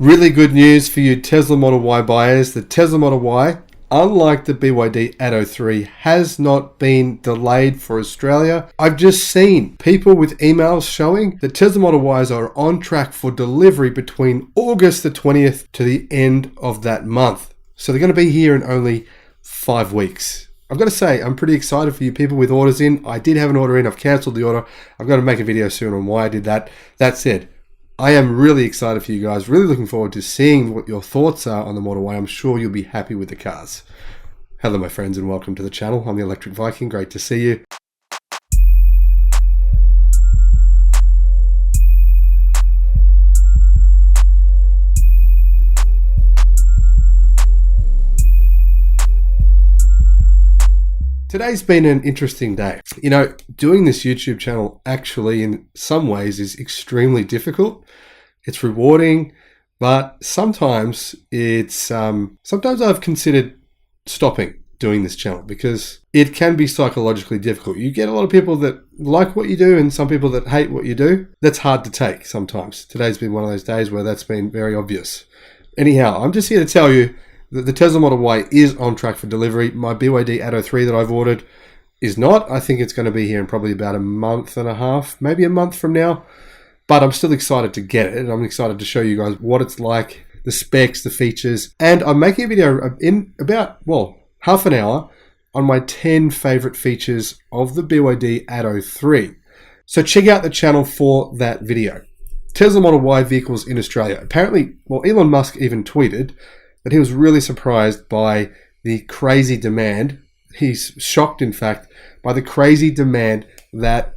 Really good news for you Tesla Model Y buyers. The Tesla Model Y, unlike the BYD Atto 3, has not been delayed for Australia. I've just seen people with emails showing that Tesla Model Ys are on track for delivery between August the 20th to the end of that month. So they're going to be here in only 5 weeks. I've got to say, I'm pretty excited for you people with orders in. I did have an order in. I've cancelled the order. I've got to make a video soon on why I did that. That said, I am really excited for you guys. Really looking forward to seeing what your thoughts are on the Model Y. I'm sure you'll be happy with the cars. Hello, my friends, and welcome to the channel. I'm the Electric Viking. Great to see you. Today's been an interesting day. You know, doing this YouTube channel actually in some ways is extremely difficult. It's rewarding, but sometimes sometimes I've considered stopping doing this channel because it can be psychologically difficult. You get a lot of people that like what you do and some people that hate what you do. That's hard to take sometimes. Today's been one of those days where that's been very obvious. Anyhow, I'm just here to tell you the Tesla Model Y is on track for delivery. My BYD Atto 3 that I've ordered is not. I think it's going to be here in probably about a month and a half, maybe a month from now. But I'm still excited to get it. And I'm excited to show you guys what it's like, the specs, the features. And I'm making a video in about, half an hour on my 10 favorite features of the BYD Atto 3. So check out the channel for that video. Tesla Model Y vehicles in Australia. Apparently, Elon Musk even tweeted that he was really surprised by the crazy demand. He's shocked, in fact, by the crazy demand that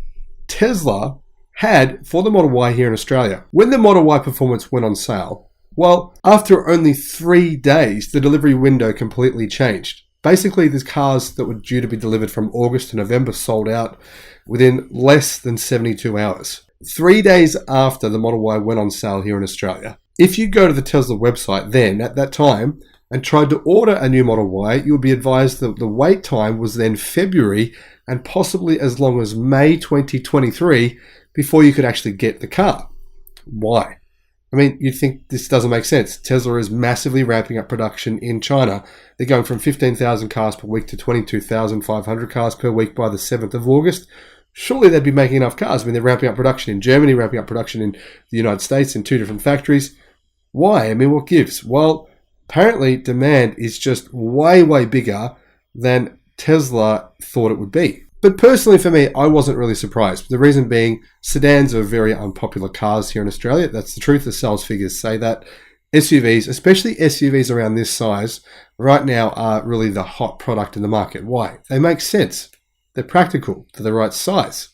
Tesla had for the Model Y here in Australia. When the Model Y Performance went on sale, after only 3 days, the delivery window completely changed. Basically, these cars that were due to be delivered from August to November sold out within less than 72 hours. 3 days after the Model Y went on sale here in Australia. If you go to the Tesla website then, at that time, and tried to order a new Model Y, you would be advised that the wait time was then February and possibly as long as May 2023 before you could actually get the car. Why? I mean, you'd think this doesn't make sense. Tesla is massively ramping up production in China. They're going from 15,000 cars per week to 22,500 cars per week by the 7th of August. Surely they'd be making enough cars. I mean, they're ramping up production in Germany, ramping up production in the United States in 2 different factories. Why? I mean, what gives? Well, apparently demand is just way, way bigger than Tesla thought it would be. But personally for me, I wasn't really surprised. The reason being, sedans are very unpopular cars here in Australia. That's the truth. The sales figures say that. SUVs, especially SUVs around this size, right now are really the hot product in the market. Why? They make sense. They're practical. They're the right size.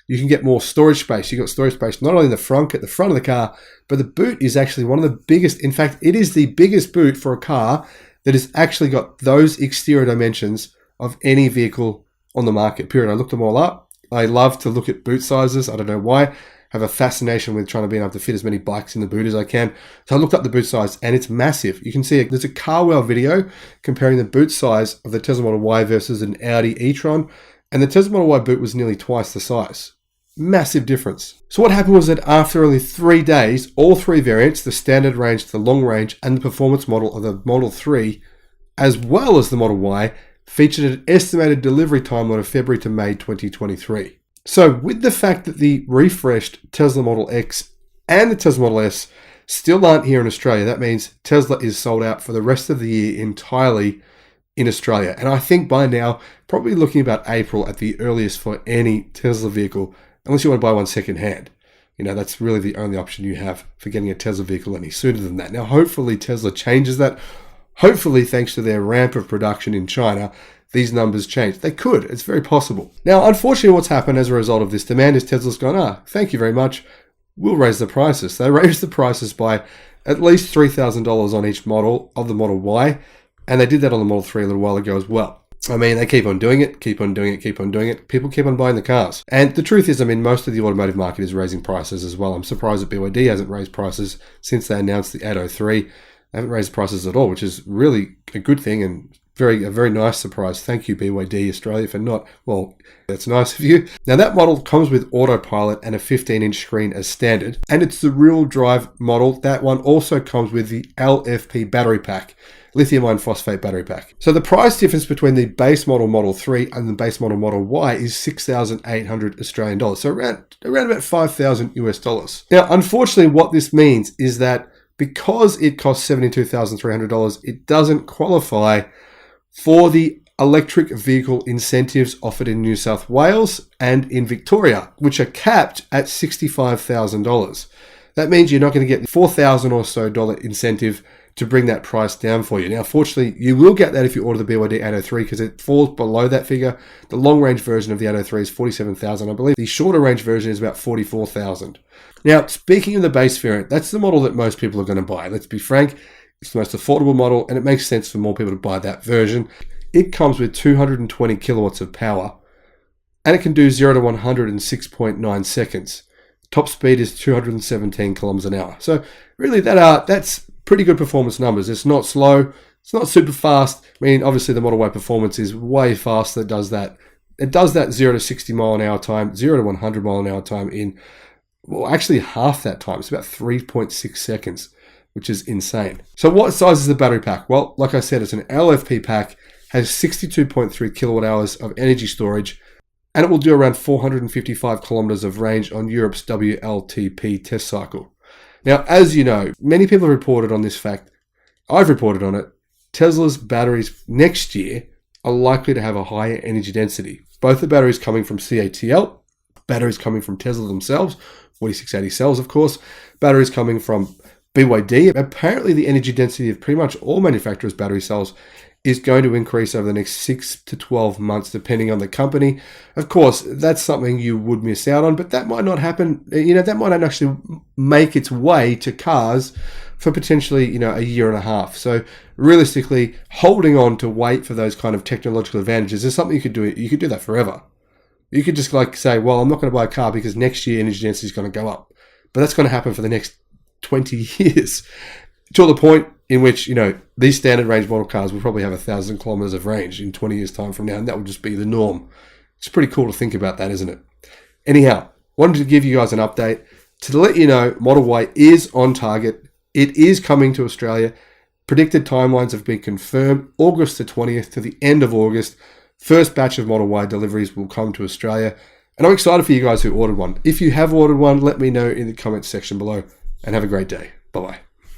You can get more storage space. You've got storage space not only in the front, at the front of the car, but the boot is actually one of the biggest. In fact, it is the biggest boot for a car that has actually got those exterior dimensions of any vehicle on the market, period. I looked them all up. I love to look at boot sizes. I don't know why. I have a fascination with trying to be able to fit as many bikes in the boot as I can. So I looked up the boot size and it's massive. You can see there's a CarWow video comparing the boot size of the Tesla Model Y versus an Audi e-tron. And the Tesla Model Y boot was nearly twice the size. Massive difference. So what happened was that after only 3 days, all 3 variants, the standard range, the long range, and the performance model of the Model 3, as well as the Model Y, featured an estimated delivery timeline of February to May 2023. So with the fact that the refreshed Tesla Model X and the Tesla Model S still aren't here in Australia, that means Tesla is sold out for the rest of the year entirely in Australia. And I think by now, probably looking about April at the earliest for any Tesla vehicle, unless you want to buy one secondhand. You know, that's really the only option you have for getting a Tesla vehicle any sooner than that. Now, hopefully Tesla changes that. Hopefully, thanks to their ramp of production in China, these numbers change. They could. It's very possible. Now, unfortunately, what's happened as a result of this demand is Tesla's gone, thank you very much. We'll raise the prices. They raised the prices by at least $3,000 on each model of the Model Y. And they did that on the Model 3 a little while ago as well. I mean, they keep on doing it, keep on doing it, keep on doing it. People keep on buying the cars. And the truth is, I mean, most of the automotive market is raising prices as well. I'm surprised that BYD hasn't raised prices since they announced the Atto 3. They haven't raised prices at all, which is really a good thing and A very nice surprise. Thank you, BYD Australia, for not, well, that's nice of you. Now, that model comes with autopilot and a 15-inch screen as standard, and it's the rear drive model. That one also comes with the LFP battery pack, lithium iron phosphate battery pack. So the price difference between the base model Model 3 and the base model Model Y is 6,800 Australian dollars. So around about 5,000 US dollars. Now, unfortunately, what this means is that because it costs $72,300, it doesn't qualify for the electric vehicle incentives offered in New South Wales and in Victoria, which are capped at $65,000. That means you're not going to get the $4,000 or so incentive to bring that price down for you. Now, fortunately, you will get that if you order the BYD 803 because it falls below that figure. The long-range version of the 803 is $47,000, I believe. The shorter-range version is about $44,000. Now, speaking of the base variant, that's the model that most people are going to buy. Let's be frank, it's the most affordable model, and it makes sense for more people to buy that version. It comes with 220 kilowatts of power, and it can do 0 to 100 in 6.9 seconds. Top speed is 217 kilometers an hour. So really, that's pretty good performance numbers. It's not slow. It's not super fast. I mean, obviously the Model Y Performance is way faster. It does that 0 to 60 mile an hour time, 0 to 100 mile an hour time in, well, actually half that time. It's about 3.6 seconds, which is insane. So what size is the battery pack? Well, like I said, it's an LFP pack, has 62.3 kilowatt hours of energy storage, and it will do around 455 kilometers of range on Europe's WLTP test cycle. Now, as you know, many people have reported on this fact. I've reported on it. Tesla's batteries next year are likely to have a higher energy density. Both the batteries coming from CATL, batteries coming from Tesla themselves, 4680 cells, of course, batteries coming from BYD. Apparently, the energy density of pretty much all manufacturers' battery cells is going to increase over the next 6 to 12 months, depending on the company. Of course, that's something you would miss out on, but that might not happen. That might not actually make its way to cars for potentially, a year and a half. So realistically, holding on to wait for those kind of technological advantages is something you could do. You could do that forever. You could just say, well, I'm not going to buy a car because next year energy density is going to go up. But that's going to happen for the next 20 years. To the point in which, these standard range model cars will probably have 1,000 kilometers of range in 20 years' time from now, and that will just be the norm. It's pretty cool to think about that, isn't it? Anyhow, wanted to give you guys an update to let you know Model Y is on target. It is coming to Australia. Predicted timelines have been confirmed, August the 20th to the end of August. First batch of Model Y deliveries will come to Australia, and I'm excited for you guys who ordered one. If you have ordered one, let me know in the comments section below, and have a great day. Bye-bye.